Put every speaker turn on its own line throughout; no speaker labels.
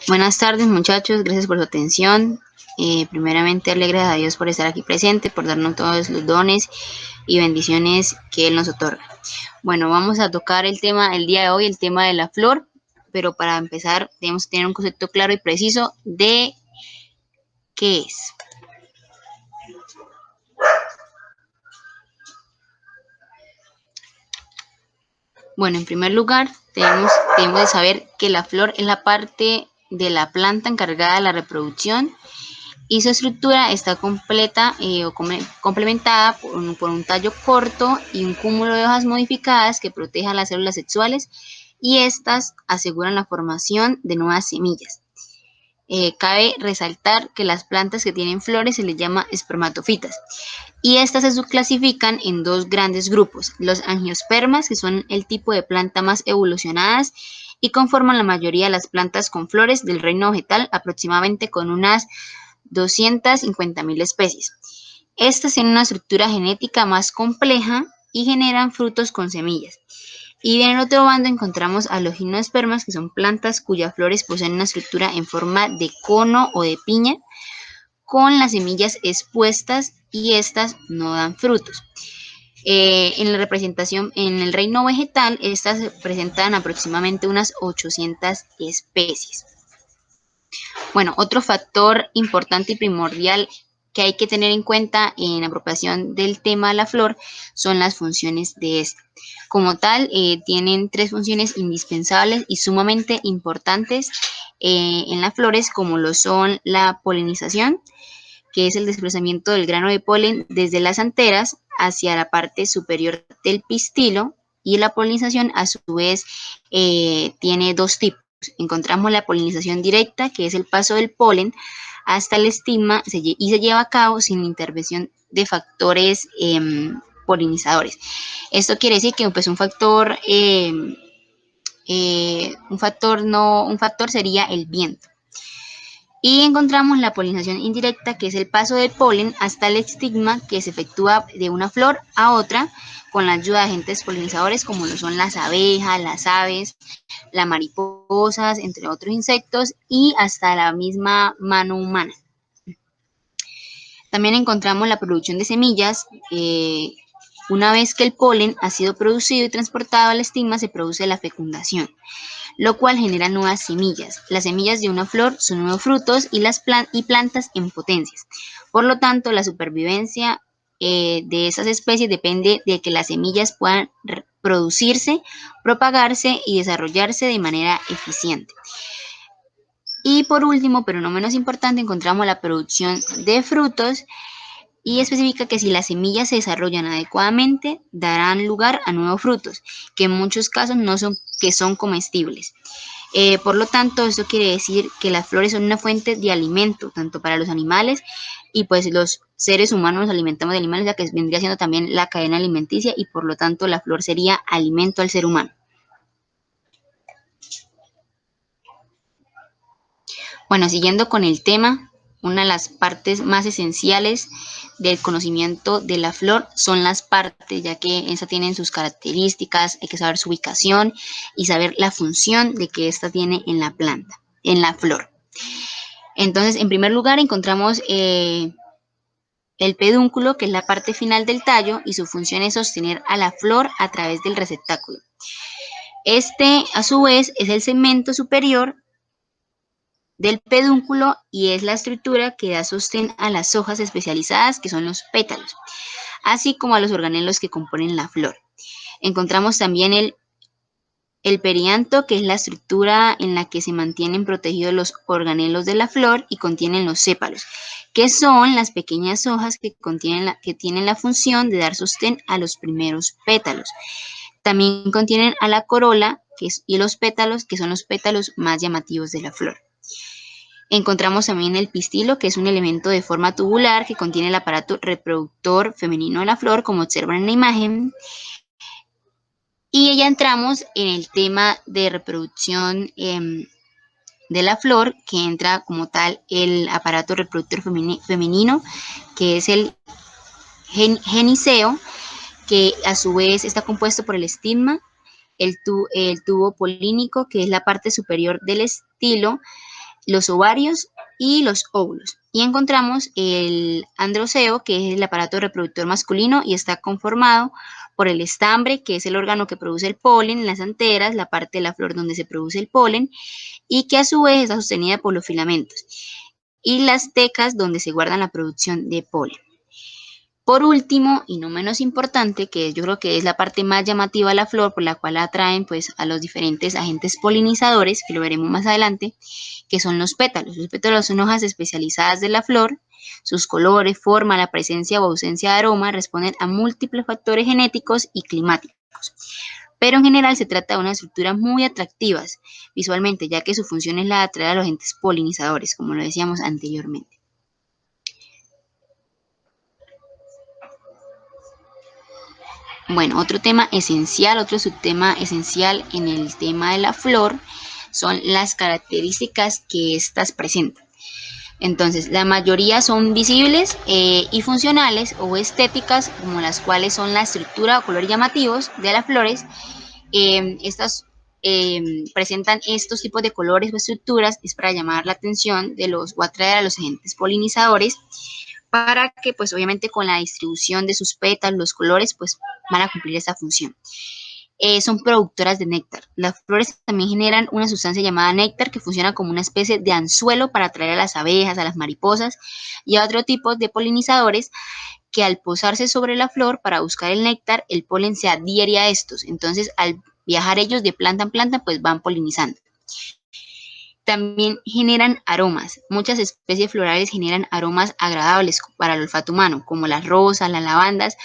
Buenas tardes, muchachos, gracias por su atención. Primeramente, darle gracias a Dios por estar aquí presente, por darnos todos los dones y bendiciones que Él nos otorga. Bueno, vamos a tocar el tema el día de hoy, el tema de la flor, pero para empezar debemos tener un concepto claro y preciso de qué es. Bueno, en primer lugar, debemos de saber que la flor es la parte de la planta encargada de la reproducción y su estructura está completa o complementada por un tallo corto y un cúmulo de hojas modificadas que protejan las células sexuales y estas aseguran la formación de nuevas semillas. Cabe resaltar que las plantas que tienen flores se les llama espermatofitas y estas se subclasifican en dos grandes grupos, los angiospermas, que son el tipo de planta más evolucionadas y conforman la mayoría de las plantas con flores del reino vegetal, aproximadamente con unas 250.000 especies. Estas tienen una estructura genética más compleja y generan frutos con semillas. Y en el otro bando encontramos a los gimnospermas, que son plantas cuyas flores poseen una estructura en forma de cono o de piña, con las semillas expuestas y estas no dan frutos. En la representación en el reino vegetal, estas presentan aproximadamente unas 800 especies. Bueno, otro factor importante y primordial que hay que tener en cuenta en la apropiación del tema de la flor son las funciones de esta. Como tal, tienen tres funciones indispensables y sumamente importantes en las flores, como lo son la polinización, que es el desplazamiento del grano de polen desde las anteras hacia la parte superior del pistilo, y la polinización a su vez tiene dos tipos. Encontramos la polinización directa, que es el paso del polen hasta el estigma y se lleva a cabo sin intervención de factores polinizadores. Esto quiere decir que pues, un factor sería el viento. Y encontramos la polinización indirecta, que es el paso del polen hasta el estigma, que se efectúa de una flor a otra con la ayuda de agentes polinizadores como lo son las abejas, las aves, las mariposas, entre otros insectos, y hasta la misma mano humana. También encontramos la producción de semillas. Una vez que el polen ha sido producido y transportado al estigma, se produce la fecundación, lo cual genera nuevas semillas. Las semillas de una flor son nuevos frutos y las plantas en potencias. Por lo tanto, la supervivencia de esas especies depende de que las semillas puedan producirse, propagarse y desarrollarse de manera eficiente. Y por último, pero no menos importante, encontramos la producción de frutos, y especifica que si las semillas se desarrollan adecuadamente, darán lugar a nuevos frutos, que en muchos casos son comestibles. Por lo tanto, eso quiere decir que las flores son una fuente de alimento, tanto para los animales y pues los seres humanos nos alimentamos de animales, ya que vendría siendo también la cadena alimenticia, y por lo tanto la flor sería alimento al ser humano. Bueno, siguiendo con el tema, una de las partes más esenciales del conocimiento de la flor son las partes, ya que esta tienen sus características, hay que saber su ubicación y saber la función de que esta tiene en la planta, en la flor. Entonces, en primer lugar, encontramos el pedúnculo, que es la parte final del tallo, y su función es sostener a la flor a través del receptáculo. Este, a su vez, es el segmento superior del pedúnculo y es la estructura que da sostén a las hojas especializadas, que son los pétalos, así como a los organelos que componen la flor. Encontramos también el perianto, que es la estructura en la que se mantienen protegidos los organelos de la flor y contienen los sépalos, que son las pequeñas hojas que tienen la función de dar sostén a los primeros pétalos. También contienen a la corola y los pétalos, que son los pétalos más llamativos de la flor. Encontramos también el pistilo, que es un elemento de forma tubular que contiene el aparato reproductor femenino de la flor, como observan en la imagen. Y ya entramos en el tema de reproducción de la flor, que entra como tal el aparato reproductor femenino, que es el gineceo, que a su vez está compuesto por el estigma, el tubo polínico, que es la parte superior del estilo, los ovarios y los óvulos. Y encontramos el androceo, que es el aparato reproductor masculino y está conformado por el estambre, que es el órgano que produce el polen, las anteras, la parte de la flor donde se produce el polen, y que a su vez está sostenida por los filamentos, y las tecas donde se guardan la producción de polen. Por último, y no menos importante, que yo creo que es la parte más llamativa de la flor, por la cual atraen pues a los diferentes agentes polinizadores, que lo veremos más adelante, que son los pétalos. Los pétalos son hojas especializadas de la flor. Sus colores, forma, la presencia o ausencia de aroma responden a múltiples factores genéticos y climáticos. Pero en general se trata de unas estructuras muy atractivas visualmente, ya que su función es la de atraer a los agentes polinizadores, como lo decíamos anteriormente. Bueno, otro tema esencial, otro subtema esencial en el tema de la flor son las características que éstas presentan. Entonces, la mayoría son visibles y funcionales o estéticas, como las cuales son la estructura o colores llamativos de las flores. Estas presentan estos tipos de colores o estructuras, es para llamar la atención de los o atraer a los agentes polinizadores, para que pues obviamente con la distribución de sus pétalos, los colores, pues van a cumplir esa función. Son productoras de néctar. Las flores también generan una sustancia llamada néctar, que funciona como una especie de anzuelo para atraer a las abejas, a las mariposas y a otro tipo de polinizadores, que al posarse sobre la flor para buscar el néctar, el polen se adhiere a estos. Entonces, al viajar ellos de planta en planta, pues van polinizando. También generan aromas. Muchas especies florales generan aromas agradables para el olfato humano, como las rosas, las lavandas,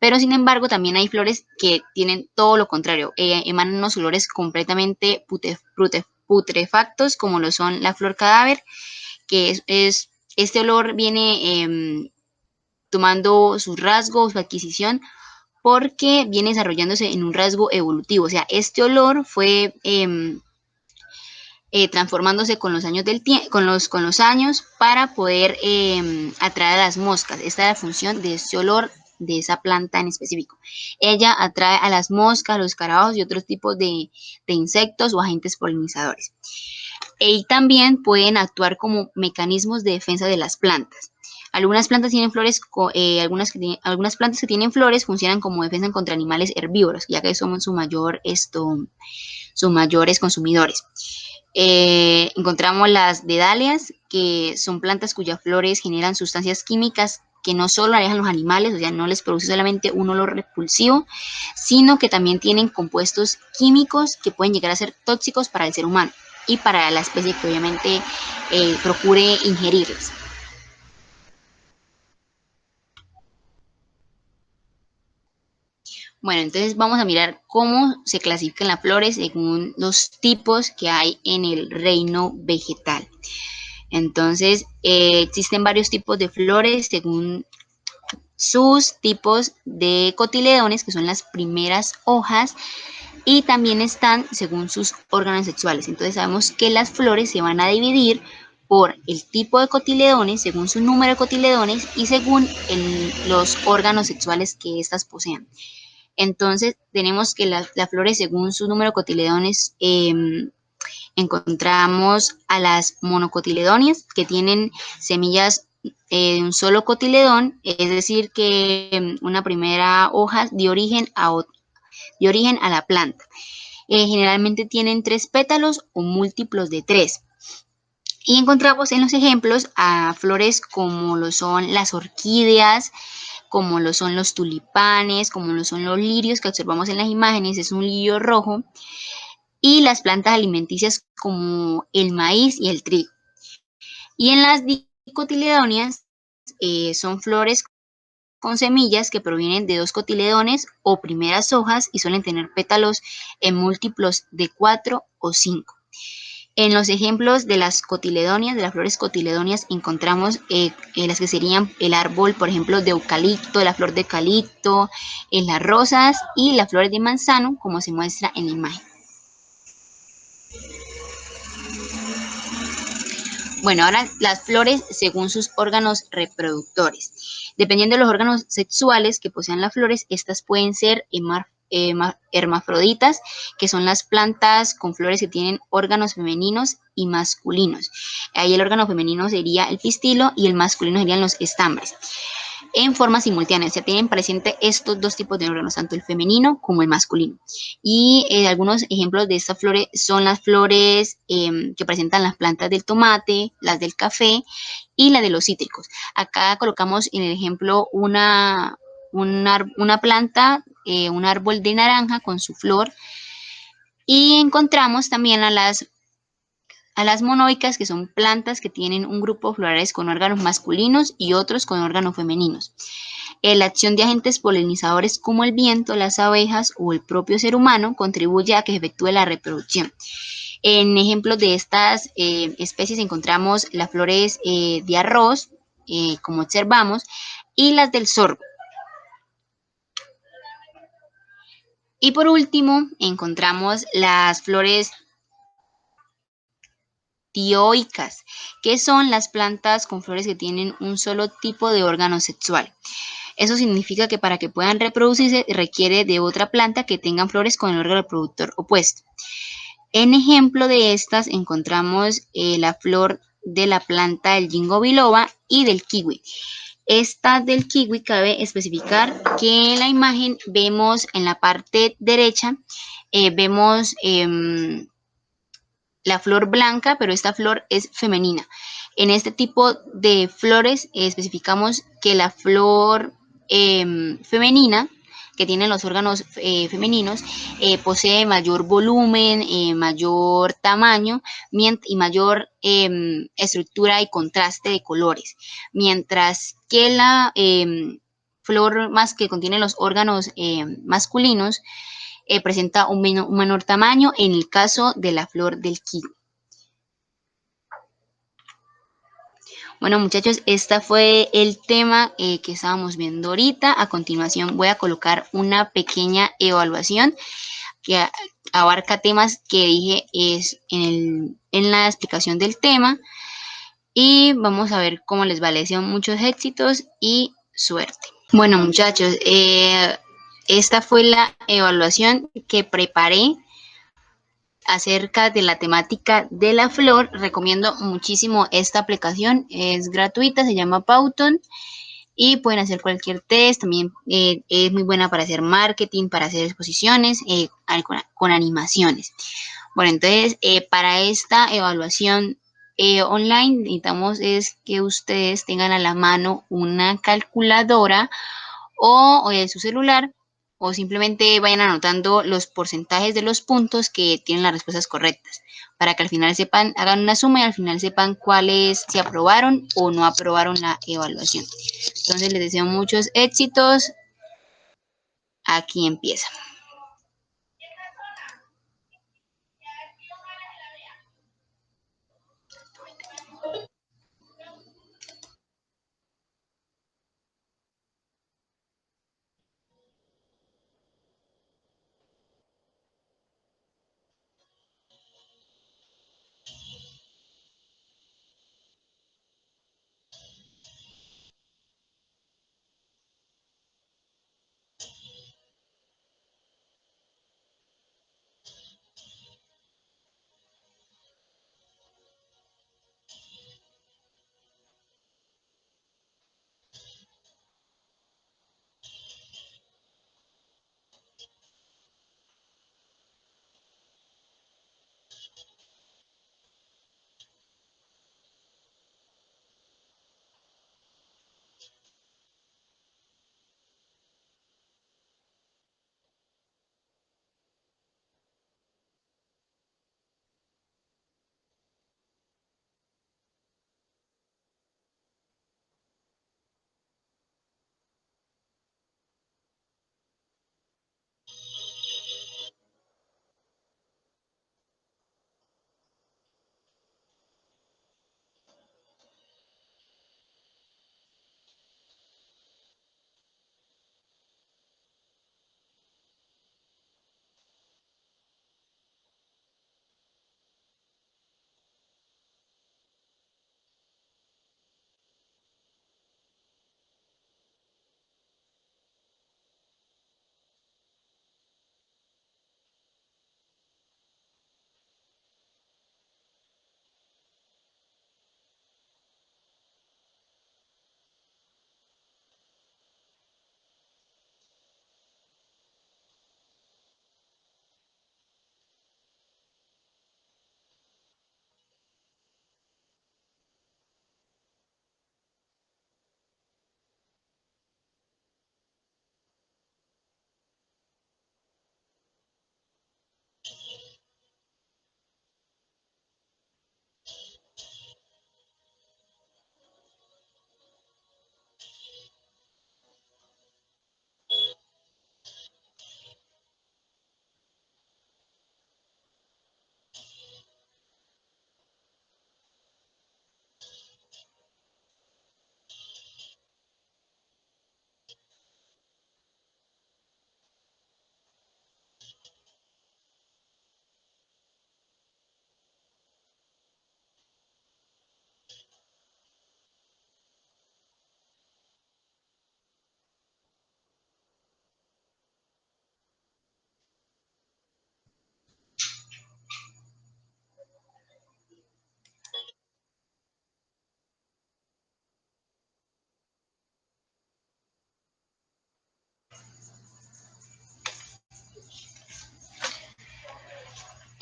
pero sin embargo también hay flores que tienen todo lo contrario, emanan unos olores completamente putrefactos, como lo son la flor cadáver, que este olor viene tomando sus rasgos, su adquisición, porque viene desarrollándose en un rasgo evolutivo. O sea, este olor fue transformándose con los años con los años, para poder atraer a las moscas. Esta es la función de este olor de esa planta en específico. Ella atrae a las moscas, los escarabajos y otros tipos de insectos o agentes polinizadores. Y también pueden actuar como mecanismos de defensa de las plantas. Algunas plantas tienen flores, algunas plantas que tienen flores funcionan como defensa contra animales herbívoros, ya que somos sus mayores consumidores. Encontramos las dedalias, que son plantas cuyas flores generan sustancias químicas que no solo alejan los animales, o sea, no les produce solamente un olor repulsivo, sino que también tienen compuestos químicos que pueden llegar a ser tóxicos para el ser humano y para la especie que obviamente procure ingerirlas. Bueno, entonces vamos a mirar cómo se clasifican las flores según los tipos que hay en el reino vegetal. Entonces, existen varios tipos de flores según sus tipos de cotiledones, que son las primeras hojas, y también están según sus órganos sexuales. Entonces sabemos que las flores se van a dividir por el tipo de cotiledones, según su número de cotiledones y según los órganos sexuales que éstas posean. Entonces tenemos que las flores según su número de cotiledones, encontramos a las monocotiledonias, que tienen semillas de un solo cotiledón, es decir que una primera hoja dio origen a la planta. Generalmente tienen 3 pétalos o múltiplos de 3. Y encontramos en los ejemplos a flores como lo son las orquídeas, como lo son los tulipanes, como lo son los lirios que observamos en las imágenes, es un lirio rojo, y las plantas alimenticias como el maíz y el trigo. Y en las dicotiledonias son flores con semillas que provienen de 2 cotiledones o primeras hojas y suelen tener pétalos en múltiplos de 4 o 5. En los ejemplos de las cotiledonias, de las flores cotiledonias, encontramos las que serían el árbol, por ejemplo, de eucalipto, la flor de eucalipto, las rosas y las flores de manzano, como se muestra en la imagen. Bueno, ahora las flores según sus órganos reproductores. Dependiendo de los órganos sexuales que posean las flores, estas pueden ser hermafroditas, que son las plantas con flores que tienen órganos femeninos y masculinos. Ahí el órgano femenino sería el pistilo y el masculino serían los estambres en forma simultánea. Se tienen presente estos dos tipos de órganos, tanto el femenino como el masculino. Y algunos ejemplos de estas flores son las flores que presentan las plantas del tomate, las del café y las de los cítricos. Acá colocamos en el ejemplo una planta, un árbol de naranja con su flor, y encontramos también a las monoicas, que son plantas que tienen un grupo florales con órganos masculinos y otros con órganos femeninos. La acción de agentes polinizadores como el viento, las abejas o el propio ser humano contribuye a que se efectúe la reproducción. En ejemplos de estas especies encontramos las flores de arroz, como observamos, y las del sorgo. Y por último, encontramos las flores dioicas, que son las plantas con flores que tienen un solo tipo de órgano sexual. Eso significa que para que puedan reproducirse requiere de otra planta que tengan flores con el órgano reproductor opuesto. En ejemplo de estas encontramos la flor de la planta del ginkgo biloba y del kiwi. Esta del kiwi cabe especificar que en la imagen vemos en la parte derecha, vemos la flor blanca, pero esta flor es femenina. En este tipo de flores especificamos que la flor femenina, que tiene los órganos femeninos, posee mayor volumen, mayor tamaño y mayor estructura y contraste de colores, mientras que la flor más que contiene los órganos masculinos presenta un menor tamaño en el caso de la flor del kiwi. Bueno, muchachos, este fue el tema que estábamos viendo ahorita. A continuación voy a colocar una pequeña evaluación que abarca temas que dije en la explicación del tema, y vamos a ver cómo les va. Les deseo muchos éxitos y suerte. Bueno, muchachos, esta fue la evaluación que preparé acerca de la temática de la flor. Recomiendo muchísimo esta aplicación, es gratuita, se llama Pauton, y pueden hacer cualquier test. También es muy buena para hacer marketing, para hacer exposiciones con animaciones. Bueno, entonces para esta evaluación online necesitamos es que ustedes tengan a la mano una calculadora o su celular, o simplemente vayan anotando los porcentajes de los puntos que tienen las respuestas correctas, para que al final sepan, hagan una suma y al final sepan cuáles se aprobaron o no aprobaron la evaluación. Entonces les deseo muchos éxitos. Aquí empieza.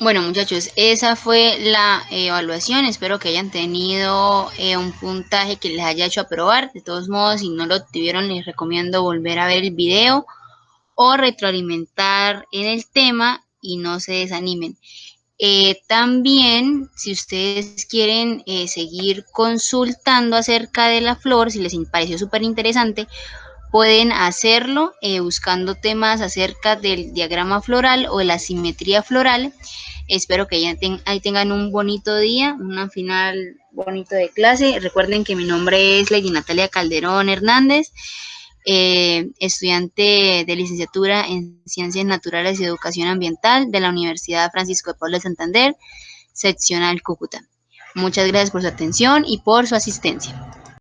Bueno, muchachos, esa fue la evaluación. Espero que hayan tenido un puntaje que les haya hecho aprobar. De todos modos, si no lo tuvieron, les recomiendo volver a ver el video o retroalimentar en el tema y no se desanimen. También, si ustedes quieren seguir consultando acerca de la flor, si les pareció súper interesante, pueden hacerlo buscando temas acerca del diagrama floral o de la simetría floral. Espero que ahí tengan un bonito día, una final bonito de clase. Recuerden que mi nombre es Lady Natalia Calderón Hernández, estudiante de licenciatura en Ciencias Naturales y Educación Ambiental de la Universidad Francisco de Paula de Santander, seccional Cúcuta. Muchas gracias por su atención y por su asistencia.